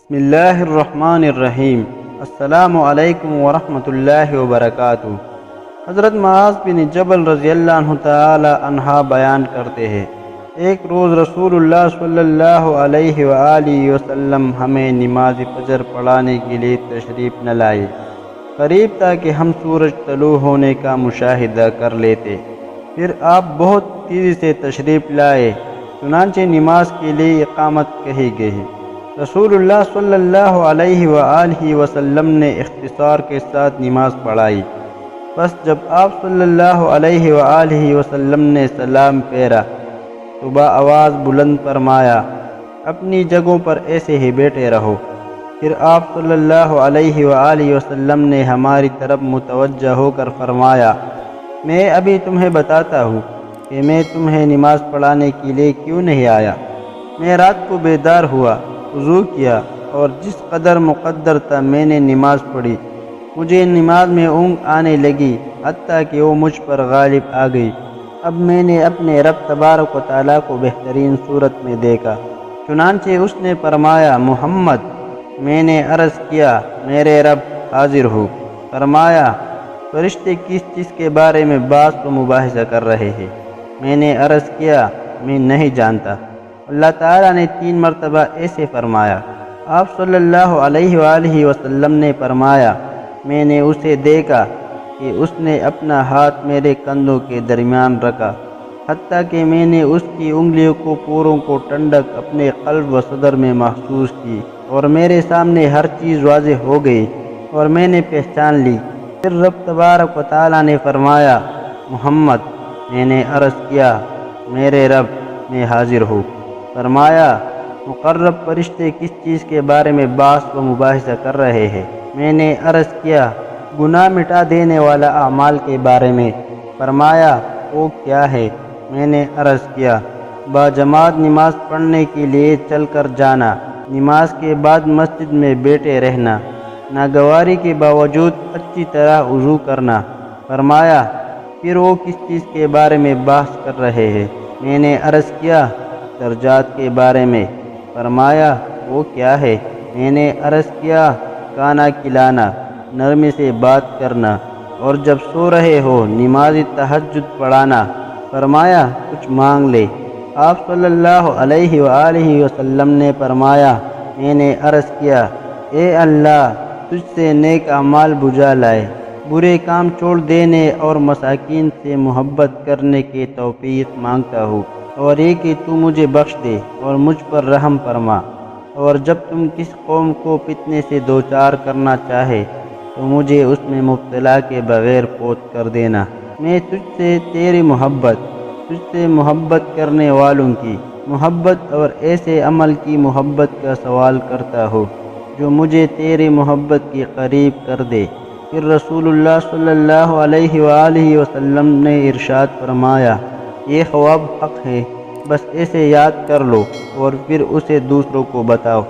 بسم اللہ الرحمن الرحیم۔ السلام علیکم ورحمۃ اللہ وبرکاتہ۔ حضرت معاذ بن جبل رضی اللہ عنہ تعالی عنہ بیان کرتے ہیں، ایک روز رسول اللہ صلی اللہ علیہ وآلہ وسلم ہمیں نماز فجر پڑھانے کے لیے تشریف نہ لائے، قریب تھا کہ ہم سورج طلوع ہونے کا مشاہدہ کر لیتے۔ پھر آپ بہت تیزی سے تشریف لائے، چنانچہ نماز کے لیے اقامت کہی گئی۔ رسول اللہ صلی اللہ علیہ وآلہ وسلم نے اختصار کے ساتھ نماز پڑھائی۔ بس جب آپ صلی اللہ علیہ وآلہ وسلم نے سلام پھیرا تو بآواز بلند فرمایا، اپنی جگہوں پر ایسے ہی بیٹھے رہو۔ پھر آپ صلی اللہ علیہ وآلہ وسلم نے ہماری طرف متوجہ ہو کر فرمایا، میں ابھی تمہیں بتاتا ہوں کہ میں تمہیں نماز پڑھانے کے لیے کیوں نہیں آیا۔ میں رات کو بیدار ہوا، وضو کیا اور جس قدر مقدر تھا میں نے نماز پڑھی۔ مجھے نماز میں اونگ آنے لگی، حتیٰ کہ وہ مجھ پر غالب آ گئی۔ اب میں نے اپنے رب تبارک و تعالیٰ کو بہترین صورت میں دیکھا، چنانچہ اس نے فرمایا، محمد۔ میں نے عرض کیا، میرے رب حاضر ہو۔ فرمایا، فرشتے کس چیز کے بارے میں بحث و مباحثہ کر رہے ہیں؟ میں نے عرض کیا، میں نہیں جانتا۔ اللہ تعالیٰ نے 3 مرتبہ ایسے فرمایا۔ آپ صلی اللہ علیہ وآلہ وسلم نے فرمایا، میں نے اسے دیکھا کہ اس نے اپنا ہاتھ میرے کندھوں کے درمیان رکھا، حتیٰ کہ میں نے اس کی انگلیوں کو پوروں کو ٹھنڈک اپنے قلب و صدر میں محسوس کی، اور میرے سامنے ہر چیز واضح ہو گئی اور میں نے پہچان لی۔ پھر رب تبارک و تعالیٰ نے فرمایا، محمد۔ میں نے عرض کیا، میرے رب میں حاضر ہوں۔ فرمایا، مقرب فرشتے کس چیز کے بارے میں بحث و مباحثہ کر رہے ہیں؟ میں نے عرض کیا، گناہ مٹا دینے والا اعمال کے بارے میں۔ فرمایا، وہ کیا ہے؟ میں نے عرض کیا، باجماعت نماز پڑھنے کے لیے چل کر جانا، نماز کے بعد مسجد میں بیٹھے رہنا، ناگواری کے باوجود اچھی طرح وضو کرنا۔ فرمایا، پھر وہ کس چیز کے بارے میں بحث کر رہے ہیں؟ میں نے عرض کیا، درجات کے بارے میں۔ فرمایا، وہ کیا ہے؟ میں نے عرض کیا، کھانا کھلانا، نرمی سے بات کرنا، اور جب سو رہے ہو نماز تہجد پڑھانا۔ فرمایا، کچھ مانگ لے۔ آپ صلی اللہ علیہ وآلہ وسلم نے فرمایا، میں نے عرض کیا، اے اللہ، تجھ سے نیک اعمال بجا لائے، برے کام چھوڑ دینے اور مساکین سے محبت کرنے کی توفیق مانگتا ہوں، اور یہ کہ تو مجھے بخش دے اور مجھ پر رحم فرما، اور جب تم کس قوم کو فتنے سے دوچار کرنا چاہے تو مجھے اس میں مبتلا کے بغیر فوت کر دینا۔ میں تجھ سے تیری محبت، تجھ سے محبت کرنے والوں کی محبت اور ایسے عمل کی محبت کا سوال کرتا ہوں جو مجھے تیری محبت کے قریب کر دے۔ پھر رسول اللہ صلی اللہ علیہ وآلہ وسلم نے ارشاد فرمایا، یہ خواب حق ہے، بس اسے یاد کر لو اور پھر اسے دوسروں کو بتاؤ۔